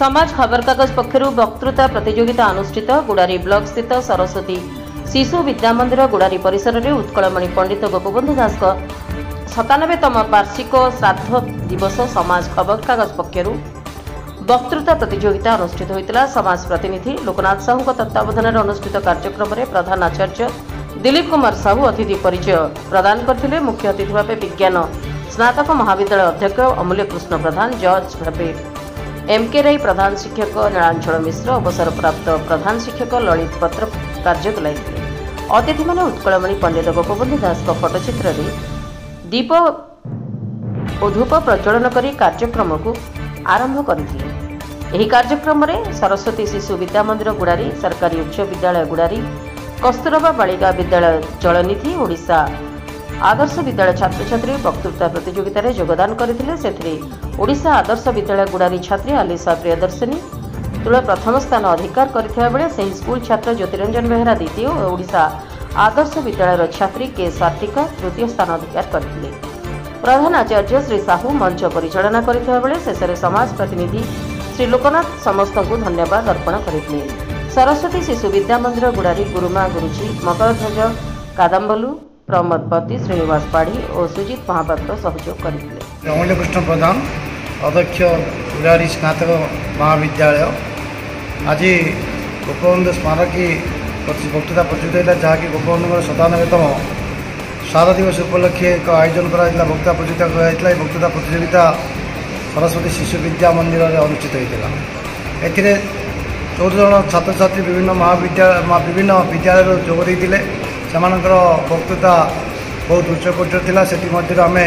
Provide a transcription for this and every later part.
समाज खबरकागज पक्षर वक्तृता प्रतियोगिता अनुष्ठित गुड़ारी ब्लॉक स्थित सरस्वती शिशु विद्या मंदिर गुड़ारी परिसर में उत्कलमणि पंडित गोपबंधु दास 97तम वार्षिक श्राद्ध दिवस समाज खबरकागज पक्षर वक्तृता प्रतियोगिता अनुष्ठित होता। समाज प्रतिनिधि लोकनाथ साहू तत्वावधान अनुष्ठित कार्यक्रम में प्रधान आचार्य दिलीप कुमार साहू अतिथि परिचय प्रदान करथिले। मुख्य अतिथि भाव विज्ञान स्नातक महाविद्यालय अध्यक्ष अमूल्य कृष्ण प्रधान, जज भाव एमके राय, प्रधान शिक्षक नीलांचल मिश्र, अवसरप्राप्त प्रधान शिक्षक ललित पत्र कार्य तुलाइथिले। अतिथि माने उत्कलमणि पंडित गोपबंधु दास फटोचित्र दीप और धूप प्रज्वलन करी कार्यक्रम को आरंभ करथिले। एही कार्यक्रम में सरस्वती शिशु विद्या मंदिर गुड़ारी, सरकारी उच्च विद्यालय गुड़ारी, कस्तूरबा बालिका विद्यालय जलनिधि, ओडिशा आदर्श विद्यालय छात्र छात्री वक्तृता प्रतियोगिता में योगदान करथिले। ओडिशा आदर्श विद्यालय गुड़ारी छात्री आलिसा प्रियदर्शनी तुला प्रथम स्थान अधिकार करथिबा बेले सही स्कूल छात्र ज्योतिरंजन बेहरा द्वितीय और ओडिशा आदर्श विद्यालय छात्री के सार्थिका तृतीय स्थान अधिकार करथिले। प्रधान आचार्य श्री साहू मंच परिचालना करथिबा बेले शेषे समाज प्रतिनिधि श्री लोकनाथ समस्त को धन्यवाद अर्पण करथिले। सरस्वती शिशु विद्या मंदिर गुड़ारी गुरुमा गुरुजी मकरध्वज कादम्बलू, प्रमोद पति, श्रीनिवास पाढ़ी और सुजित महापात्र सहयोग करथिले। अमूल्य कृष्ण प्रधान अध्यक्ष गुड़ारी स्नातक महाविद्यालय आज गोपबंधु स्मारकी वक्तृता प्रतियोगिता जहाँकि गोपबंधु 97तम श्राद्ध दिवस उपलक्षे एक आयोजन कराइला। वक्तृता प्रतियोगिता कराइला। वक्तृता प्रतियोगिता सरस्वती शिशु विद्या मंदिर में अनुष्ठित होता। ए 14 जन छात्र छात्री विभिन्न विद्यालय जोग देते। सेमानकर वक्तृता बहुत उच्चकोटीर थिला। सेठी मध्य आम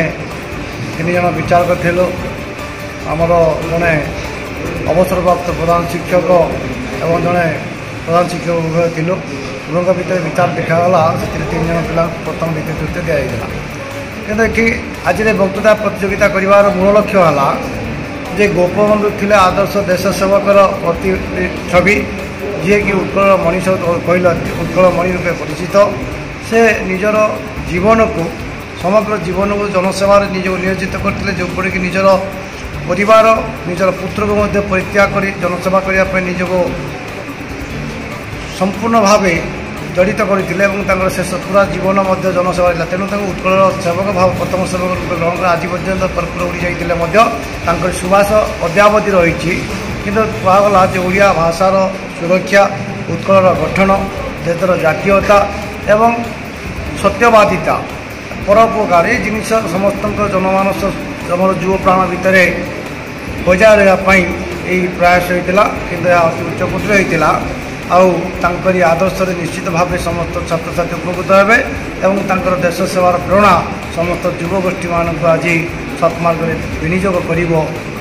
3 जन विचारक थिलु। आमर जड़े अवसरप्राप्त प्रधान शिक्षक एवं जड़े प्रधान शिक्षक उभय थिलु। उभयों भितर विचार देखागला। से 3 जन पिला प्रथम द्वितीय तृतीय दिखाई कि आज वक्तृता प्रतियोगिता कर मूल लक्ष्य है जे गोपबंधु थिले आदर्श देश सेवकर अति छवि, जी कि उत्कल मनीष कहल उत्कल मणि रूपे परिचित। से निजर जीवन को समग्र जीवन को जनसेवा निज नियोजित करते, जोपरि कि निजर परिवार निजर पुत्र को मध्य परित्याग कर जनसेवा करने निजको संपूर्ण भाव जड़ित करते। शेष पूरा जीवन जनसेवा रहा। तेणु उत्कल सेवक भाव प्रथम सेवक रूप ग्रहण कर आज पर्यंत कर्पूर उड़ी जाते सुबास अद्यावधि रही। किंतु कहगला जे ओडिया भाषार सुरक्षा, उत्कलर गठन, देशर जातीयता एवं सत्यवादिता परोपकार ये जिन समस्त जनमानस आम युव प्राण भितर बजाय रही प्रयास होता। किंतु यह अति उच्चकोटीर होता। आउरी आदर्श निश्चित भाव समस्त छात्र छात्री उपकृत हे और देश सेवार प्रेरणा समस्त युवगोष्ठी मानक आज सत्मार्ग विनियोग कर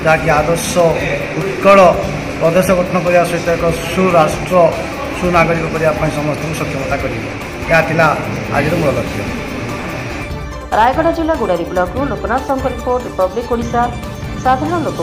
जहाँकि आदर्श उत्कल प्रदेश गठन करने सहित एक सुराष्ट्र सुनागरिक करने समस्त सक्षमता कर आज मूल लक्ष्य। रायगढ़ जिला Gudari block Loknath Sahu report, Republic Odisha, साधारण लोक।